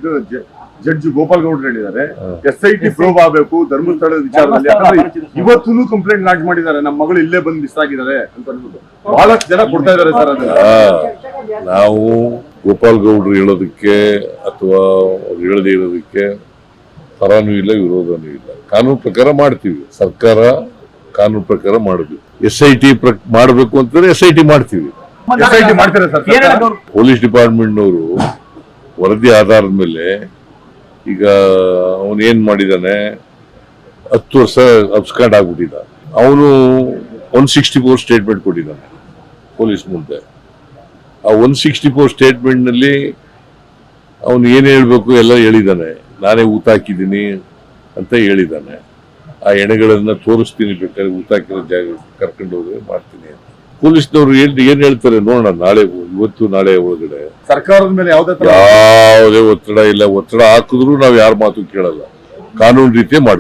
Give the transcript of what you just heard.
ಇದು ಜಡ್ಜ್ ಗೋಪಾಲ್ ಗೌಡ್ರು ಹೇಳಿದ್ದಾರೆ, SIT ಪ್ರೋಬ್ ಆಗಬೇಕು ಧರ್ಮಸ್ಥಳದ ವಿಚಾರದಲ್ಲಿ. ಯಾಕಂದ್ರೆ ಇವತ್ತು ಕಂಪ್ಲೇಂಟ್ ಲಾಂಚ್ ಮಾಡಿದ್ದಾರೆ, ನಮ್ಮ ಮಗಳು ಇಲ್ಲೇ ಬಂದು ಮಿಸ್ ಆಗಿದ್ದಾರೆ ಅಂತ ಅನ್ಬಿಟ್ಟು ಬಹಳಷ್ಟು ಜನ ಕೊಡ್ತಾ ಇದಾರೆ ಸರ್. ಅದನ್ನ ನಾವು ಗೋಪಾಲ್ ಗೌಡ್ರು ಹೇಳೋದಕ್ಕೆ ಅಥವಾ ಅವ್ರು ಹೇಳದೇ ಇರೋದಕ್ಕೆ ಪರನೂ ಇಲ್ಲ ವಿರೋಧನೂ ಇಲ್ಲ. ಕಾನೂನು ಪ್ರಕಾರ ಮಾಡ್ತೀವಿ, ಸರ್ಕಾರ ಕಾನೂನು ಪ್ರಕಾರ ಮಾಡಬೇಕು. SIT ಮಾಡಬೇಕು ಅಂತಂದ್ರೆ SIT ಮಾಡ್ತೀವಿ. SIT ಮಾಡ್ತಾರೆ ಸರ್. ಪೊಲೀಸ್ ಡಿಪಾರ್ಟ್ಮೆಂಟ್ನವರು ವರದಿ ಆಧಾರದ ಮೇಲೆ ಈಗ ಅವನು ಏನ್ ಮಾಡಿದಾನೆ, 10 ವರ್ಷ ಅಬ್ಸ್ಕಾಂಡ್ ಆಗ್ಬಿಟ್ಟಿದ್ದ. ಅವನು 164 ಸ್ಟೇಟ್ಮೆಂಟ್ ಕೊಟ್ಟಿದ್ದಾನೆ ಪೊಲೀಸ್ ಮುಂದೆ. ಆ 164 ಸ್ಟೇಟ್ಮೆಂಟ್ ನಲ್ಲಿ ಅವನು ಏನ್ ಹೇಳ್ಬೇಕು ಎಲ್ಲ ಹೇಳಿದ್ದಾನೆ. ನಾನೇ ಊತ ಹಾಕಿದ್ದೀನಿ ಅಂತ ಹೇಳಿದ್ದಾನೆ. ಆ ಎಣೆಗಳನ್ನ ತೋರಿಸ್ತೀನಿ, ಬೇಕಾದ್ರೆ ಊತ ಹಾಕಿರೋ ಜಾಗ ಕರ್ಕೊಂಡು ಹೋದ್ರೆ ಮಾಡ್ತೀನಿ ಅಂತ. ಪೊಲೀಸ್ನವ್ರು ಏನ್ ಹೇಳ್ತಾರೆ ನೋಡೋಣ. ನಾಳೆ, ಇವತ್ತು ನಾಳೆ ಒಳಗಡೆ ಸರ್ಕಾರದ ಮೇಲೆ ಯಾವುದೇ ಒತ್ತಡ ಇಲ್ಲ. ಒತ್ತಡ ಹಾಕಿದ್ರು ನಾವ್ ಯಾರ ಮಾತು ಕೇಳಲ್ಲ, ಕಾನೂನು ರೀತಿಯೇ ಮಾಡ್ತೀವಿ.